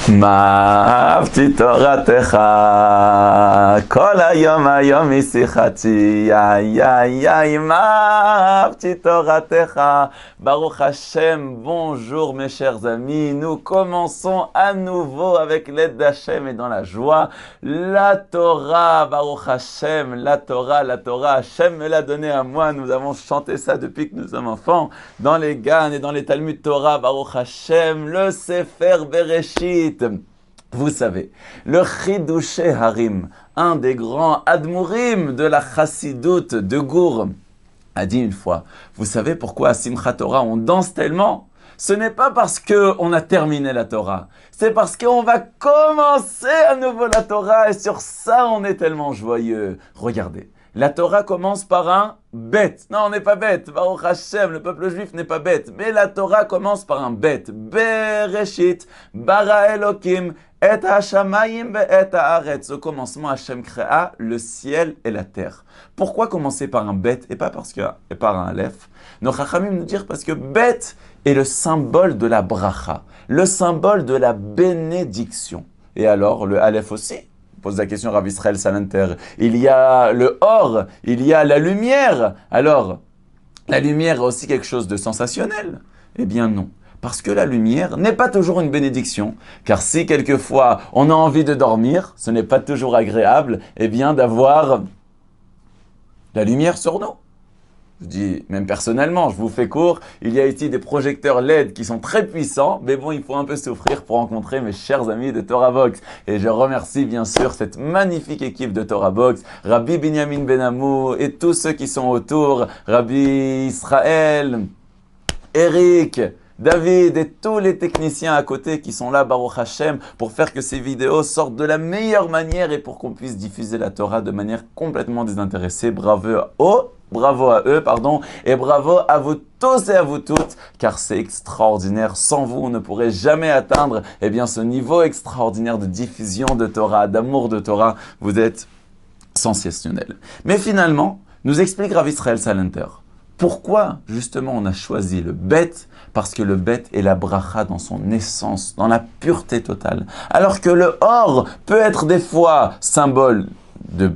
מה אהבתי תורתך, כל היום היום משיחתי, מה אהבתי תורתך. Baruch Hashem, bonjour mes chers amis, nous commençons à nouveau avec l'aide d'Hachem et dans la joie, la Torah, Baruch Hashem, la Torah, Hashem me l'a donné à moi, nous avons chanté ça depuis que nous sommes enfants, dans les Gan et dans les Talmud Torah, Baruch Hashem, le Sefer Bereshit. Vous savez, le Chidouché Harim, un des grands Admourim de la Chassidoute de Gour, a dit une fois, vous savez pourquoi à Simchat Torah on danse tellement? Ce n'est pas parce qu'on a terminé la Torah, c'est parce qu'on va commencer à nouveau la Torah et sur ça on est tellement joyeux. Regardez, la Torah commence par un bête. Non, on n'est pas bête. Baruch Hashem, le peuple juif n'est pas bête. Mais la Torah commence par un bête. Bereshit, bara Elokim, et hashamayim et haaretz. Au commencement, Hashem créa le ciel et la terre. Pourquoi commencer par un bête et pas par un aleph? Nos chachamim nous disent parce que bête est le symbole de la bracha, le symbole de la bénédiction. Et alors, le aleph aussi? Pose la question Rav Israël Salanter. Il y a le or, il y a la lumière. Alors, la lumière est aussi quelque chose de sensationnel? Eh bien non. Parce que la lumière n'est pas toujours une bénédiction. Car si quelquefois on a envie de dormir, ce n'est pas toujours agréable, eh bien d'avoir la lumière sur nous. Je dis, même personnellement, je vous fais court, il y a ici des projecteurs LED qui sont très puissants, mais bon, il faut un peu souffrir pour rencontrer mes chers amis de Torah Box. Et je remercie bien sûr cette magnifique équipe de Torah Box, Rabbi Binyamin Benamou et tous ceux qui sont autour, Rabbi Israël, Eric, David et tous les techniciens à côté qui sont là, Baruch Hashem, pour faire que ces vidéos sortent de la meilleure manière et pour qu'on puisse diffuser la Torah de manière complètement désintéressée. Bravo à eux, et bravo à vous tous et à vous toutes, car c'est extraordinaire. Sans vous, on ne pourrait jamais atteindre ce niveau extraordinaire de diffusion de Torah, d'amour de Torah. Vous êtes sensationnels. Mais finalement, nous explique Rav Israël Salanter. Pourquoi, justement, on a choisi le bête? Parce que le bête est la bracha dans son essence, dans la pureté totale. Alors que le or peut être des fois symbole de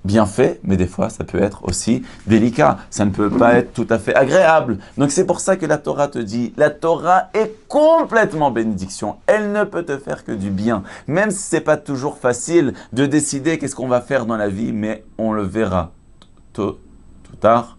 bienfait, mais des fois, ça peut être aussi délicat. Ça ne peut pas être tout à fait agréable. Donc, c'est pour ça que la Torah te dit, la Torah est complètement bénédiction. Elle ne peut te faire que du bien. Même si c'est pas toujours facile de décider qu'est-ce qu'on va faire dans la vie, mais on le verra tôt ou tard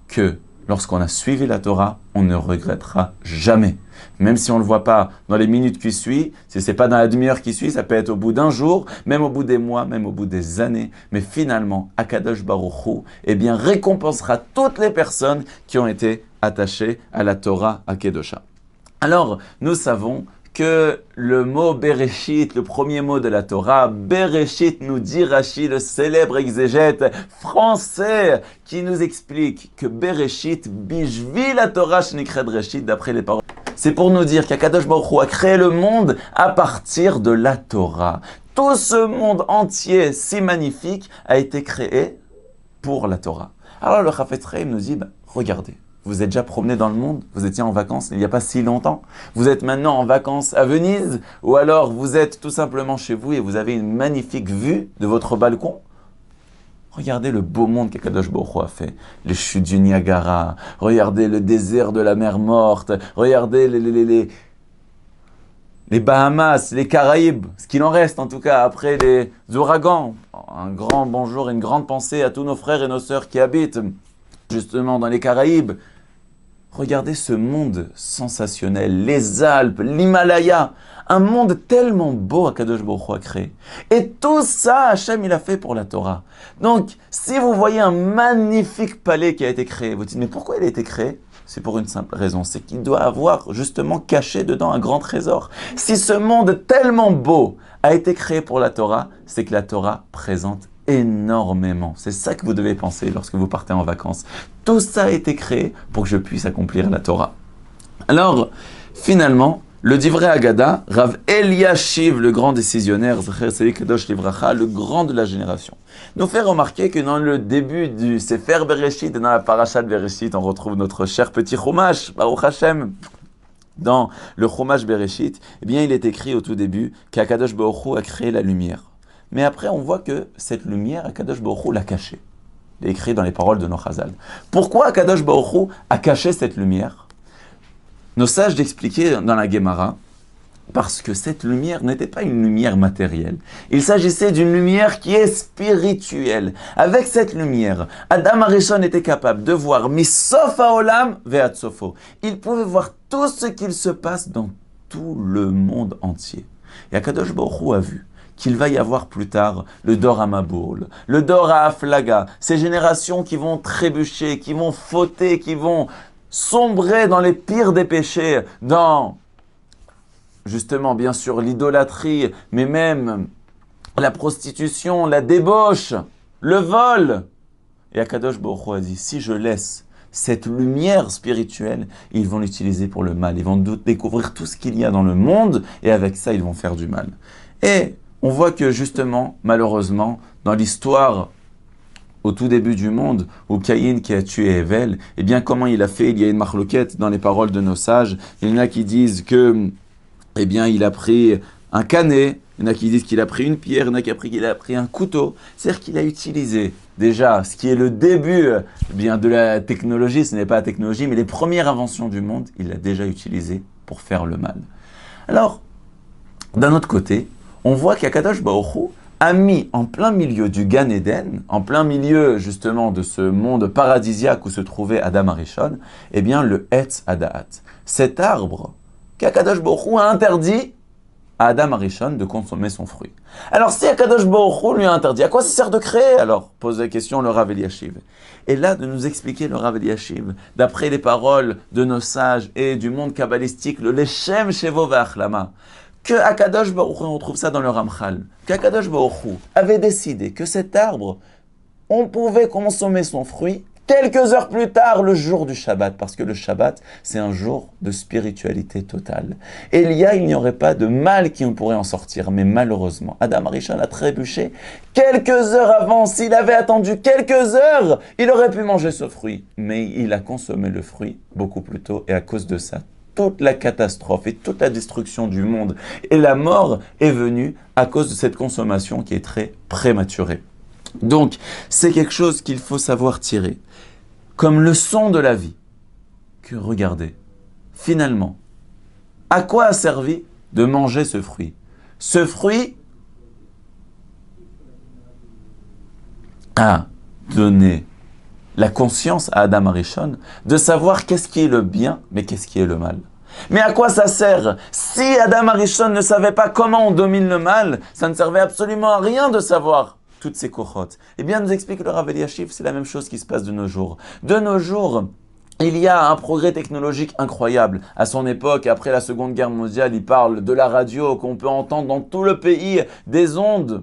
que lorsqu'on a suivi la Torah, on ne regrettera jamais. Même si on ne le voit pas dans les minutes qui suivent, si ce n'est pas dans la demi-heure qui suit, ça peut être au bout d'un jour, même au bout des mois, même au bout des années. Mais finalement, Akadosh Baruch Hu, récompensera toutes les personnes qui ont été attachées à la Torah à Kedosha. Alors, nous savons que le mot Bereshit, le premier mot de la Torah, Bereshit nous dit Rashi, le célèbre exégète français, qui nous explique que Bereshit, Bishvi la Torah Shnikred Reshit, d'après les paroles. C'est pour nous dire qu'Akadosh Baruch Hu a créé le monde à partir de la Torah. Tout ce monde entier, si magnifique, a été créé pour la Torah. Alors le Chafetz Chaim nous dit, regardez. Vous êtes déjà promené dans le monde, vous étiez en vacances il n'y a pas si longtemps. Vous êtes maintenant en vacances à Venise, ou alors vous êtes tout simplement chez vous et vous avez une magnifique vue de votre balcon. Regardez le beau monde qu'Akadosh Baruch Hu a fait. Les chutes du Niagara, regardez le désert de la mer Morte, regardez les Bahamas, les Caraïbes, ce qu'il en reste en tout cas après les ouragans. Un grand bonjour et une grande pensée à tous nos frères et nos sœurs qui habitent justement dans les Caraïbes. Regardez ce monde sensationnel, les Alpes, l'Himalaya, un monde tellement beau qu'Akadosh Baruch Hu a créé. Et tout ça, Hachem, il a fait pour la Torah. Donc, si vous voyez un magnifique palais qui a été créé, vous dites, mais pourquoi il a été créé? C'est pour une simple raison, c'est qu'il doit avoir justement caché dedans un grand trésor. Si ce monde tellement beau a été créé pour la Torah, c'est que la Torah présente énormément. C'est ça que vous devez penser lorsque vous partez en vacances. Tout ça a été créé pour que je puisse accomplir la Torah. Alors, finalement, le Divrei Agada, Rav Eliashiv, le grand décisionnaire, le grand de la génération, nous fait remarquer que dans le début du Sefer Bereshit, dans la Parashat Bereshit, on retrouve notre cher petit Chumash, Baruch Hashem, Dans le Chumash Bereshit, eh bien, il est écrit au tout début qu'Akadosh Baruch Hu a créé la lumière. Mais après, on voit que cette lumière, Akadosh Baruch Hu l'a cachée. Il est écrit dans les paroles de nos Chazal. Pourquoi Akadosh Baruch Hu a caché cette lumière? Nos sages d'expliquer dans la Gemara, parce que cette lumière n'était pas une lumière matérielle. Il s'agissait d'une lumière qui est spirituelle. Avec cette lumière, Adam Arishon était capable de voir Misof haolam ve'ad sofo. Il pouvait voir tout ce qu'il se passe dans tout le monde entier. Et Akadosh Baruch Hu a vu qu'il va y avoir plus tard le Dor à Maboul, le Dor à Aflaga, ces générations qui vont trébucher, qui vont fauter, qui vont sombrer dans les pires des péchés, dans, justement, bien sûr, l'idolâtrie, mais même la prostitution, la débauche, le vol. Et Akadosh Baruch Hu a dit, si je laisse cette lumière spirituelle, ils vont l'utiliser pour le mal. Ils vont découvrir tout ce qu'il y a dans le monde, et avec ça, ils vont faire du mal. Et on voit que justement, malheureusement, dans l'histoire au tout début du monde, où Caïn qui a tué Hevel, eh bien comment il a fait? Il y a une marloquette dans les paroles de nos sages. Il y en a qui disent que, eh bien, il a pris un canet, il y en a qui disent qu'il a pris une pierre, il y en a qui qu'il a pris un couteau. C'est-à-dire qu'il a utilisé déjà ce qui est le début eh bien, de la technologie, ce n'est pas la technologie, mais les premières inventions du monde, il l'a déjà utilisé pour faire le mal. Alors, d'un autre côté, on voit qu'Akadosh Baruch Hu a mis en plein milieu du Gan Eden, en plein milieu justement de ce monde paradisiaque où se trouvait Adam Arishon, eh bien le Etz Hadaat. Cet arbre qu'Akadosh Baruch Hu a interdit à Adam Arishon de consommer son fruit. Alors si Akadosh Baruch Hu lui a interdit, à quoi ça sert de créer alors? Pose la question le Rav Eliashiv. Et là de nous expliquer le Rav Eliashiv, d'après les paroles de nos sages et du monde kabbalistique, le Leshem Shevo Ve'achlama, que Akadosh Baruch Hu, on retrouve ça dans le Ramchal, qu'Akadosh Baruch Hu avait décidé que cet arbre, on pouvait consommer son fruit quelques heures plus tard, le jour du Shabbat, parce que le Shabbat, c'est un jour de spiritualité totale. Et il n'y aurait pas de mal qui pourrait en sortir, mais malheureusement, Adam Arishon a trébuché quelques heures avant. S'il avait attendu quelques heures, il aurait pu manger ce fruit. Mais il a consommé le fruit beaucoup plus tôt, et à cause de ça, toute la catastrophe et toute la destruction du monde et la mort est venue à cause de cette consommation qui est très prématurée. Donc, c'est quelque chose qu'il faut savoir tirer comme leçon de la vie. Que regardez, finalement, à quoi a servi de manger ce fruit? Ce fruit a donné la conscience à Adam Arishon de savoir qu'est-ce qui est le bien, mais qu'est-ce qui est le mal. Mais à quoi ça sert? Si Adam Arishon ne savait pas comment on domine le mal, ça ne servait absolument à rien de savoir toutes ces kochot. Eh bien, nous explique le Rav Eliashiv, c'est la même chose qui se passe de nos jours. De nos jours, il y a un progrès technologique incroyable. À son époque, après la Seconde Guerre mondiale, il parle de la radio qu'on peut entendre dans tout le pays, des ondes.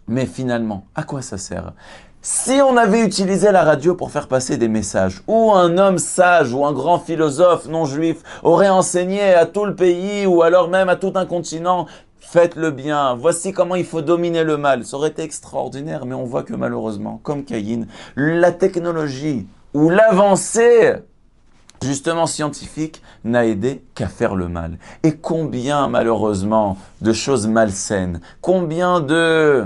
Mais finalement, à quoi ça sert? Si on avait utilisé la radio pour faire passer des messages, ou un homme sage, ou un grand philosophe non juif aurait enseigné à tout le pays, ou alors même à tout un continent, faites le bien, voici comment il faut dominer le mal, ça aurait été extraordinaire, mais on voit que malheureusement, comme Caïn, la technologie, ou l'avancée, justement scientifique, n'a aidé qu'à faire le mal. Et combien, malheureusement, de choses malsaines, combien de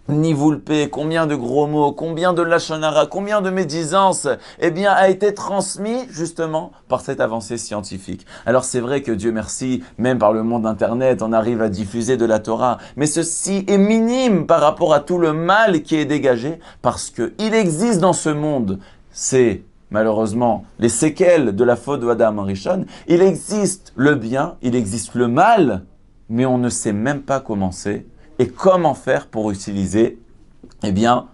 nivoulpé, combien de gros mots, combien de lachon hara, combien de médisance, eh bien, a été transmis justement par cette avancée scientifique. Alors c'est vrai que Dieu merci, même par le monde internet, on arrive à diffuser de la Torah, mais ceci est minime par rapport à tout le mal qui est dégagé, parce que il existe dans ce monde, c'est malheureusement les séquelles de la faute d'Adam Arishon, il existe le bien, il existe le mal, mais on ne sait même pas comment c'est. Et comment faire pour utiliser, eh bien,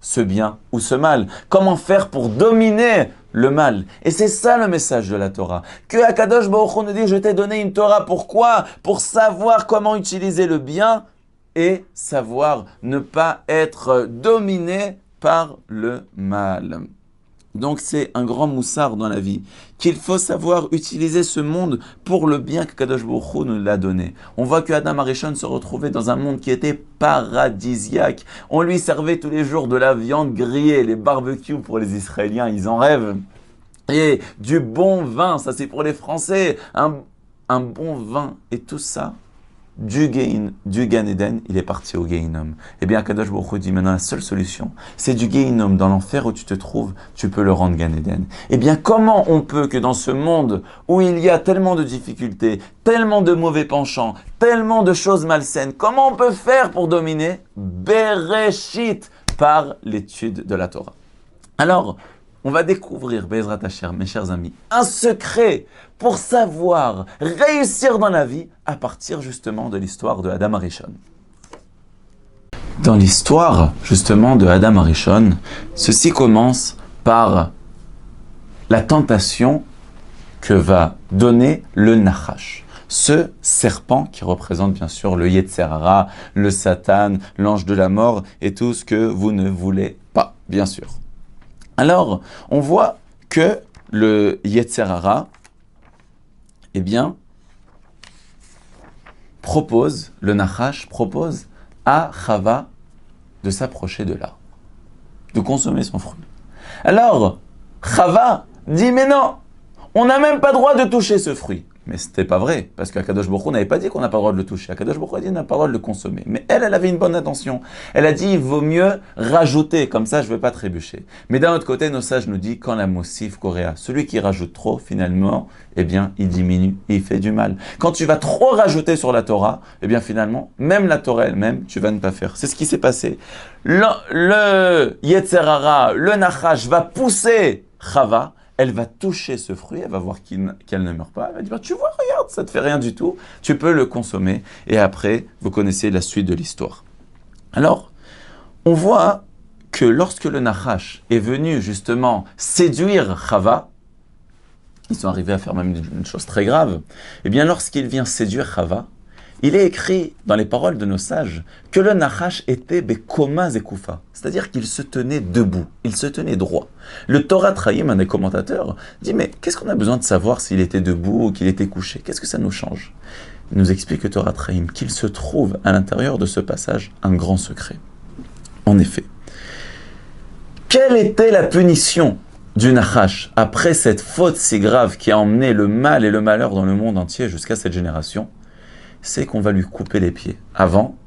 ce bien ou ce mal? Comment faire pour dominer le mal? Et c'est ça le message de la Torah. Que Akadosh Baruch Hu nous dit, je t'ai donné une Torah. Pourquoi? Pour savoir comment utiliser le bien et savoir ne pas être dominé par le mal. Donc c'est un grand moussard dans la vie, qu'il faut savoir utiliser ce monde pour le bien que Kadosh Baruch Hu nous l'a donné. On voit que Adam Arishon se retrouvait dans un monde qui était paradisiaque. On lui servait tous les jours de la viande grillée, les barbecues pour les Israéliens, ils en rêvent. et du bon vin, ça c'est pour les Français, un bon vin, et tout ça, du Gan Eden, il est parti au Gehinnom. Eh bien, Kadosh Baruch Hu dit maintenant la seule solution, c'est du Gehinnom, dans l'enfer où tu te trouves, tu peux le rendre Gan Eden. Eh bien, comment on peut que dans ce monde où il y a tellement de difficultés, tellement de mauvais penchants, tellement de choses malsaines, comment on peut faire pour dominer? Bereshit, par l'étude de la Torah. Alors, on va découvrir, Bezrat Hashem, mes chers amis, un secret pour savoir réussir dans la vie à partir justement de l'histoire de Adam Arishon. Dans l'histoire justement de Adam Arishon, ceci commence par la tentation que va donner le Nachash. Ce serpent qui représente bien sûr le Yetzer Hara, le Satan, l'ange de la mort et tout ce que vous ne voulez pas, bien sûr. Alors, on voit que le Yetzer Hara, eh bien, le Nachash propose à Chava de s'approcher de l'arbre, de consommer son fruit. Alors, Chava dit, mais non, on n'a même pas le droit de toucher ce fruit. Mais ce n'était pas vrai, parce qu'Akadosh Baruch Hu n'avait pas dit qu'on n'a pas le droit de le toucher. Akadosh Baruch Hu a dit qu'on n'a pas le droit de le consommer. Mais elle avait une bonne intention. Elle a dit, il vaut mieux rajouter, comme ça je ne vais pas trébucher. Mais d'un autre côté, nos sages nous disent, quand la moussif coréa, celui qui rajoute trop, finalement, eh bien, il diminue et il fait du mal. Quand tu vas trop rajouter sur la Torah, eh bien, finalement, même la Torah elle-même, tu vas ne pas faire. C'est ce qui s'est passé. Le Yetzer Hara, le Nachash va pousser Chava. Elle va toucher ce fruit, elle va voir qu'elle ne meurt pas. Elle va dire, tu vois, regarde, ça ne te fait rien du tout. Tu peux le consommer. Et après, vous connaissez la suite de l'histoire. Alors, on voit que lorsque le Nachash est venu justement séduire Chava, ils sont arrivés à faire même une chose très grave, eh bien lorsqu'il vient séduire Chava, il est écrit dans les paroles de nos sages que le Nachash était Bekoma Zekufa, c'est-à-dire qu'il se tenait debout, il se tenait droit. Le Torah Traim, un des commentateurs, dit mais qu'est-ce qu'on a besoin de savoir s'il était debout ou qu'il était couché? Qu'est-ce que ça nous change? Il nous explique le Torah Traim qu'il se trouve à l'intérieur de ce passage un grand secret. En effet, quelle était la punition du Nachash après cette faute si grave qui a emmené le mal et le malheur dans le monde entier jusqu'à cette génération? C'est qu'on va lui couper les pieds. Avant,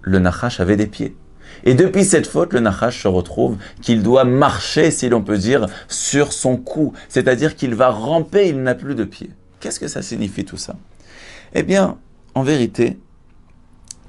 le Nachash avait des pieds. Et depuis cette faute, le Nachash se retrouve qu'il doit marcher, si l'on peut dire, sur son cou. C'est-à-dire qu'il va ramper, il n'a plus de pieds. Qu'est-ce que ça signifie tout ça? Eh bien, en vérité,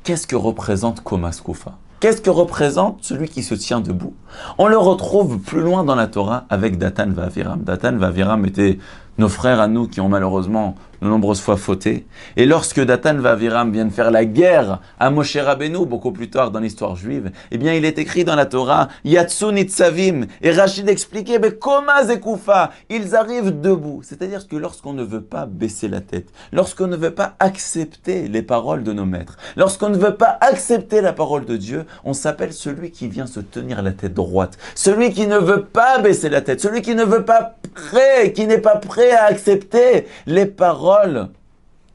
qu'est-ce que représente Komas Kufa? Qu'est-ce que représente celui qui se tient debout? On le retrouve plus loin dans la Torah avec Datan Va'aviram. Datan Va'aviram étaient nos frères à nous qui ont malheureusement de nombreuses fois fauté. Et lorsque Datan Va'aviram viennent faire la guerre à Moshe Rabbeinu, beaucoup plus tard dans l'histoire juive, eh bien il est écrit dans la Torah, Yatsu Nitzavim, et Rachid expliquait, mais Koma Zekufa, ils arrivent debout. C'est-à-dire que lorsqu'on ne veut pas baisser la tête, lorsqu'on ne veut pas accepter les paroles de nos maîtres, lorsqu'on ne veut pas accepter la parole de Dieu, on s'appelle celui qui vient se tenir la tête droite, celui qui ne veut pas baisser la tête, celui qui ne veut pas qui n'est pas prêt à accepter les paroles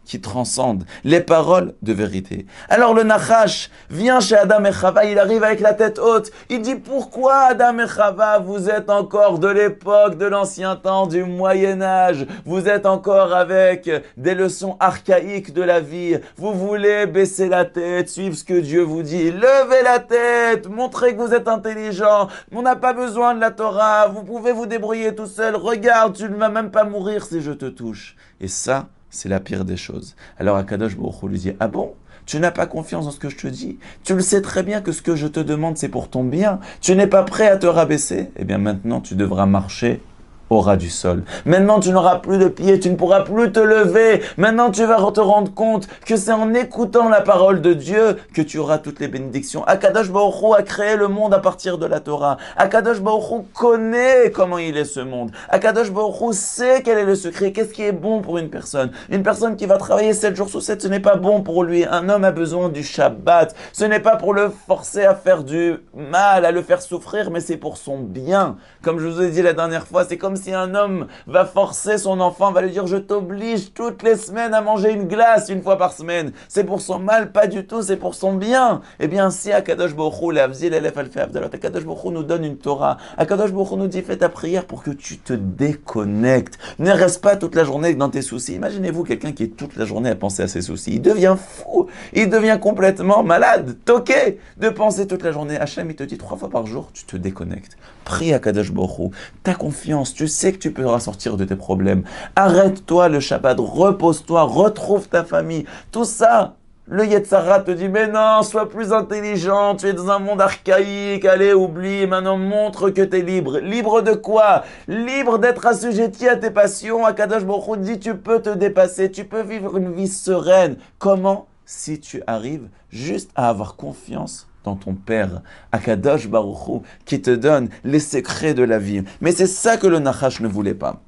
qui transcendent, les paroles de vérité. Alors le Nachash vient chez Adam et Chava, il arrive avec la tête haute, il dit pourquoi Adam et Chava, vous êtes encore de l'époque de l'ancien temps, du Moyen-Âge, vous êtes encore avec des leçons archaïques de la vie, vous voulez baisser la tête, suivre ce que Dieu vous dit, levez la tête, montrez que vous êtes intelligent, on n'a pas besoin de la Torah, vous pouvez vous débrouiller tout seul, regarde, tu ne vas même pas mourir si je te touche. Et ça, c'est la pire des choses. Alors Akadosh Baruch Hu lui dit, ah bon? Tu n'as pas confiance dans ce que je te dis? Tu le sais très bien que ce que je te demande, c'est pour ton bien. Tu n'es pas prêt à te rabaisser? Eh bien maintenant, tu devras marcher au ras du sol. Maintenant, tu n'auras plus de pieds, tu ne pourras plus te lever. Maintenant, tu vas te rendre compte que c'est en écoutant la parole de Dieu que tu auras toutes les bénédictions. Akadosh Baruch Hu a créé le monde à partir de la Torah. Akadosh Baruch Hu connaît comment il est ce monde. Akadosh Baruch Hu sait quel est le secret, qu'est-ce qui est bon pour une personne. Une personne qui va travailler 7 jours sur 7, ce n'est pas bon pour lui. Un homme a besoin du Shabbat. Ce n'est pas pour le forcer à faire du mal, à le faire souffrir, mais c'est pour son bien. Comme je vous ai dit la dernière fois, c'est comme comme si un homme va forcer son enfant, va lui dire je t'oblige toutes les semaines à manger une glace une fois par semaine. C'est pour son mal, pas du tout, c'est pour son bien. Eh bien, si Akadosh Baruch Hu, l'Avzil Elef Alfei Avdalot, Akadosh Baruch Hu nous donne une Torah, Akadosh Baruch Hu nous dit fais ta prière pour que tu te déconnectes. Ne reste pas toute la journée dans tes soucis. Imaginez-vous quelqu'un qui est toute la journée à penser à ses soucis. Il devient fou, il devient complètement malade, toqué de penser toute la journée. Hachem, il te dit 3 fois par jour, tu te déconnectes. Prie à Kadosh Baruch Hu. T'as confiance, tu sais que tu pourras sortir de tes problèmes. Arrête-toi le Shabbat, repose-toi, retrouve ta famille. Tout ça, le Yetzara te dit, mais non, sois plus intelligent, tu es dans un monde archaïque, allez, oublie, maintenant montre que tu es libre. Libre de quoi? Libre d'être assujetti à tes passions. Akadosh Baruch Hu dit, tu peux te dépasser, tu peux vivre une vie sereine. Comment? Si tu arrives juste à avoir confiance dans ton Père, Akadosh Baruch Hu, qui te donne les secrets de la vie. Mais c'est ça que le Nachash ne voulait pas.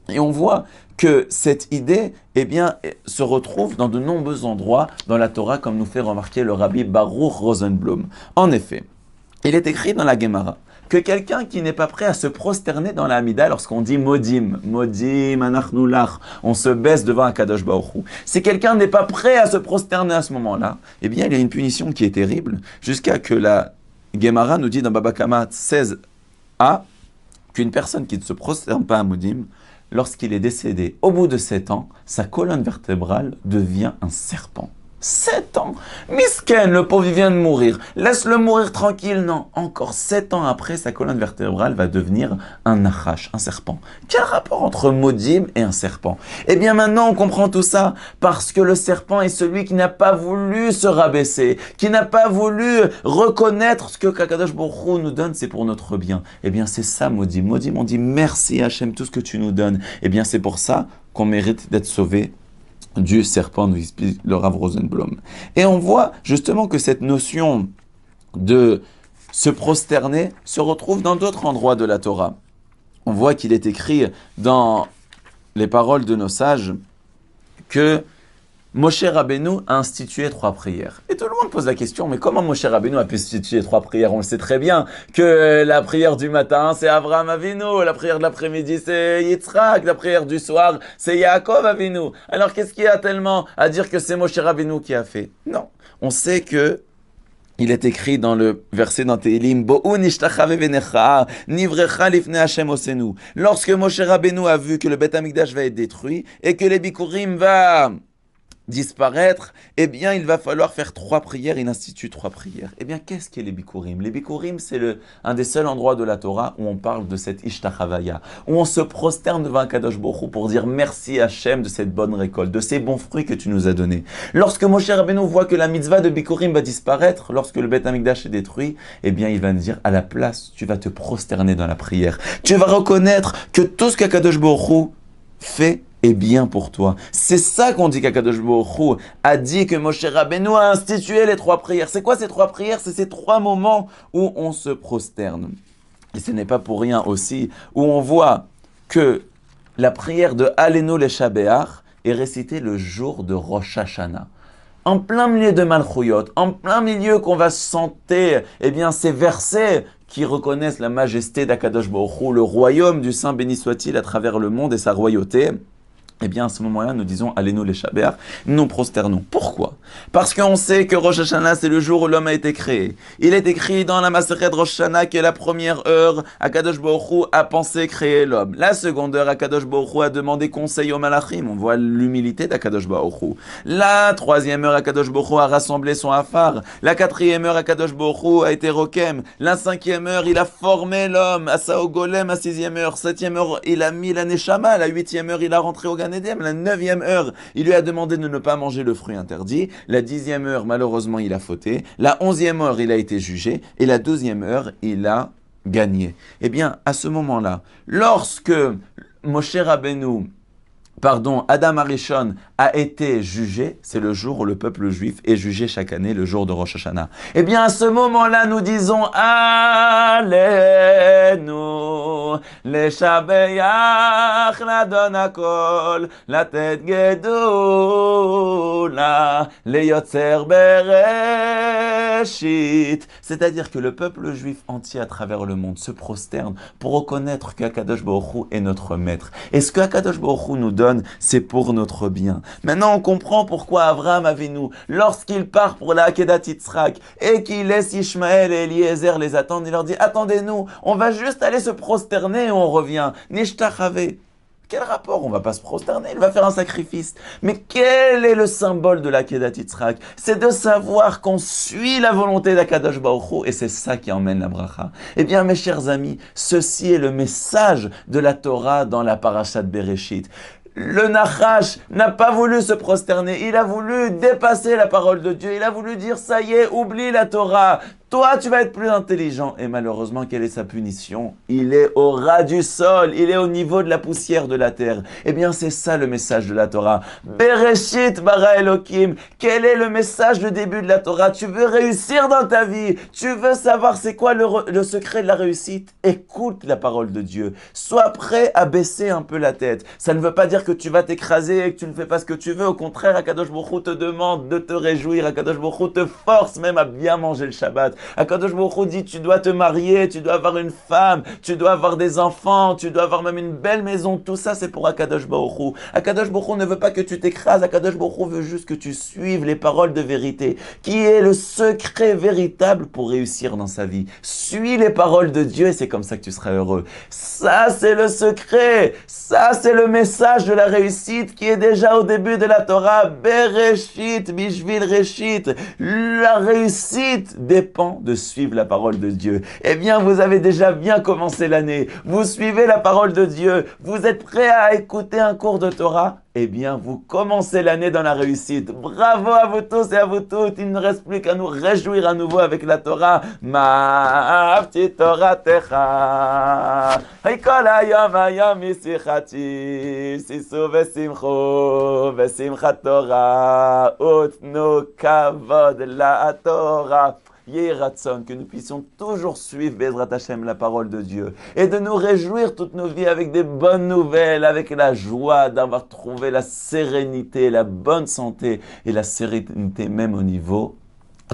Et on voit que cette idée, eh bien, se retrouve dans de nombreux endroits dans la Torah, comme nous fait remarquer le rabbi Baruch Rosenblum. En effet, il est écrit dans la Gemara que quelqu'un qui n'est pas prêt à se prosterner dans la Hamida lorsqu'on dit Modim, Modim, Anachnu Lach, on se baisse devant un Kadosh Baruch Hu. Si quelqu'un n'est pas prêt à se prosterner à ce moment-là, eh bien, il y a une punition qui est terrible, jusqu'à que la Gemara nous dit dans Baba Kama 16a qu'une personne qui ne se prosterne pas à Modim, lorsqu'il est décédé, au bout de 7 ans, sa colonne vertébrale devient un serpent. 7 ans. Misken, le pauvre, il vient de mourir. Laisse-le mourir tranquille. Non, encore 7 ans après, sa colonne vertébrale va devenir un nachash, un serpent. Quel rapport entre Modim et un serpent? Eh bien maintenant, on comprend tout ça parce que le serpent est celui qui n'a pas voulu se rabaisser, qui n'a pas voulu reconnaître ce que Kadosh Baruch Hu nous donne, c'est pour notre bien. Eh bien c'est ça Modim. Modim, on dit merci Hachem, tout ce que tu nous donnes. Eh bien c'est pour ça qu'on mérite d'être sauvé du serpent, nous explique le Rav Rosenblum. Et on voit justement que cette notion de se prosterner se retrouve dans d'autres endroits de la Torah. On voit qu'il est écrit dans les paroles de nos sages que Moshe Rabbeinu a institué 3 prières. Et tout le monde pose la question, mais comment Moshe Rabbeinu a pu instituer 3 prières? On le sait très bien, que la prière du matin, c'est Avraham Avinu, la prière de l'après-midi, c'est Yitzhak, la prière du soir, c'est Yaakov Avinu. Alors qu'est-ce qu'il y a tellement à dire que c'est Moshe Rabbeinu qui a fait? Non, on sait que il est écrit dans le verset dans Tehilim, Bo'u nishtachave venecha, nivrecha lifnei Hashem osenu. Lorsque Moshe Rabbeinu a vu que le Beth Amikdash va être détruit et que les Bikurim va disparaître, eh bien, il va falloir faire 3 prières, il institue 3 prières. Eh bien, qu'est-ce qu'est les Bikurim? Les Bikurim, c'est un des seuls endroits de la Torah où on parle de cette Ishtachavaya, où on se prosterne devant un Kadosh Baruch Hu pour dire merci Hachem de cette bonne récolte, de ces bons fruits que tu nous as donnés. Lorsque Moshe Rabbeinu voit que la mitzvah de Bikurim va disparaître, lorsque le Beth Amikdash est détruit, eh bien, il va nous dire, à la place, tu vas te prosterner dans la prière. Tu vas reconnaître que tout ce qu'Akadosh Baruch Hu fait est bien pour toi. C'est ça qu'on dit qu'Akadosh Baruch Hu a dit que Moshe Rabbeinu a institué les 3 prières. C'est quoi ces 3 prières? C'est ces 3 moments où on se prosterne. Et ce n'est pas pour rien aussi où on voit que la prière de Alenu Leshabeach est récitée le jour de Rosh Hashanah. En plein milieu de Malchuyot, en plein milieu qu'on va chanter, eh bien, ces versets qui reconnaissent la majesté d'Akadosh Baruch Hu, le royaume du Saint béni soit-il à travers le monde et sa royauté. Eh bien, à ce moment-là, nous disons, allez-nous les Shabbat, nous prosternons. Pourquoi? Parce qu'on sait que Rosh Hashanah, c'est le jour où l'homme a été créé. Il est écrit dans la Maseret Rosh Hashanah que la première heure, Akadosh Baruch Hu a pensé créer l'homme. La seconde heure, Akadosh Baruch Hu a demandé conseil aux Malachim. On voit l'humilité d'Akadosh Baruch Hu. La troisième heure, Akadosh Baruch Hu a rassemblé son Afar. La quatrième heure, Akadosh Baruch Hu a été Rokem. La 5e heure, il a formé l'homme. Asa Golem, à 6e heure. 7e heure, il a mis la Neshama. La 8e heure, il a rentré au Gan Eden. La 9e heure, il lui a demandé de ne pas manger le fruit interdit. La 10e heure, malheureusement, il a fauté. La 11e heure, il a été jugé. Et la 12e heure, il a gagné. Eh bien, à ce moment-là, lorsque Moshe Rabbeinu, Adam Arishon a été jugé, c'est le jour où le peuple juif est jugé chaque année, le jour de Rosh Hashanah. Eh bien, à ce moment-là, nous disons Alléluia. לשבח לאדון הכל, לתת גדולה, ליוצר בראשית. C'est-à-dire que le peuple juif entier à travers le monde se prosterne pour reconnaître qu'Akadosh Baruch Hu est notre maître. Et ce qu'Akadosh Baruch Hu nous donne, c'est pour notre bien. Maintenant, on comprend pourquoi Avraham Avinu, lorsqu'il part pour la Akedat Yitzhak et qu'il laisse Ishmaël et Eliezer les attendre, il leur dit, attendez-nous, on va juste aller se prosterner et on revient. Nishtachave. Quel rapport? On va pas se prosterner, il va faire un sacrifice. Mais quel est le symbole de la Kedat Yitzhak? C'est de savoir qu'on suit la volonté d'Akadosh Baruch Hu et c'est ça qui emmène la bracha. Eh bien, mes chers amis, ceci est le message de la Torah dans la parashat Bereshit. Le Nachash n'a pas voulu se prosterner, il a voulu dépasser la parole de Dieu, il a voulu dire ça y est, oublie la Torah. Toi, tu vas être plus intelligent. Et malheureusement, quelle est sa punition? Il est au ras du sol. Il est au niveau de la poussière de la terre. Eh bien, c'est ça le message de la Torah. Bereshit bara Elokim. Quel est le message, le début de la Torah? Tu veux réussir dans ta vie. Tu veux savoir c'est quoi le secret de la réussite? Écoute la parole de Dieu. Sois prêt à baisser un peu la tête. Ça ne veut pas dire que tu vas t'écraser et que tu ne fais pas ce que tu veux. Au contraire, Akadosh Baruch Hu te demande de te réjouir. Akadosh Baruch Hu te force même à bien manger le Shabbat. Akadosh Baruch Hu dit, tu dois te marier, tu dois avoir une femme, tu dois avoir des enfants, tu dois avoir même une belle maison. Tout ça, c'est pour Akadosh Baruch Hu. Akadosh Baruch Hu ne veut pas que tu t'écrases. Akadosh Baruch Hu veut juste que tu suives les paroles de vérité, qui est le secret véritable pour réussir dans sa vie. Suis les paroles de Dieu et c'est comme ça que tu seras heureux. Ça, c'est le secret. Ça, c'est le message de la réussite qui est déjà au début de la Torah. Bereshit, Bishvil Reshit. La réussite dépend de suivre la parole de Dieu. Eh bien, vous avez déjà bien commencé l'année. Vous suivez la parole de Dieu. Vous êtes prêt à écouter un cours de Torah. Eh bien, vous commencez l'année dans la réussite. Bravo à vous tous et à vous toutes. Il ne reste plus qu'à nous réjouir à nouveau avec la Torah. Ma'avti Toratecha. Kol hayom hayom misichati. Sisu vesimchu vesimchat Torah. Utnu kavod la Torah. Yératson, que nous puissions toujours suivre Bezrat Hashem, la parole de Dieu, et de nous réjouir toute nos vies avec des bonnes nouvelles, avec la joie d'avoir trouvé la sérénité, la bonne santé et la sérénité même au niveau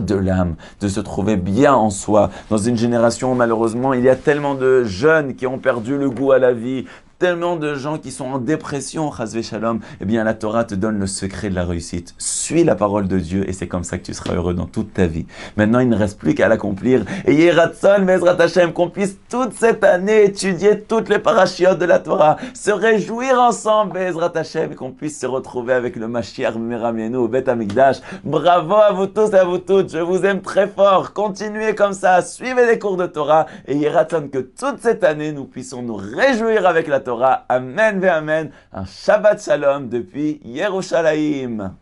de l'âme, de se trouver bien en soi. Dans une génération où malheureusement il y a tellement de jeunes qui ont perdu le goût à la vie, tellement de gens qui sont en dépression, chasvé shalom, eh bien la Torah te donne le secret de la réussite. Suis la parole de Dieu et c'est comme ça que tu seras heureux dans toute ta vie. Maintenant, il ne reste plus qu'à l'accomplir. Et Yératson, Bezrat Hashem, qu'on puisse toute cette année étudier toutes les parachiotes de la Torah, se réjouir ensemble, Bezrat Hashem, et qu'on puisse se retrouver avec le Mashiach Meramienu au Beth Amikdash. Bravo à vous tous et à vous toutes, je vous aime très fort. Continuez comme ça, suivez les cours de Torah et Yératson, que toute cette année, nous puissions nous réjouir avec la Torah. Amen ve Amen. Un Shabbat Shalom depuis Yerushalayim.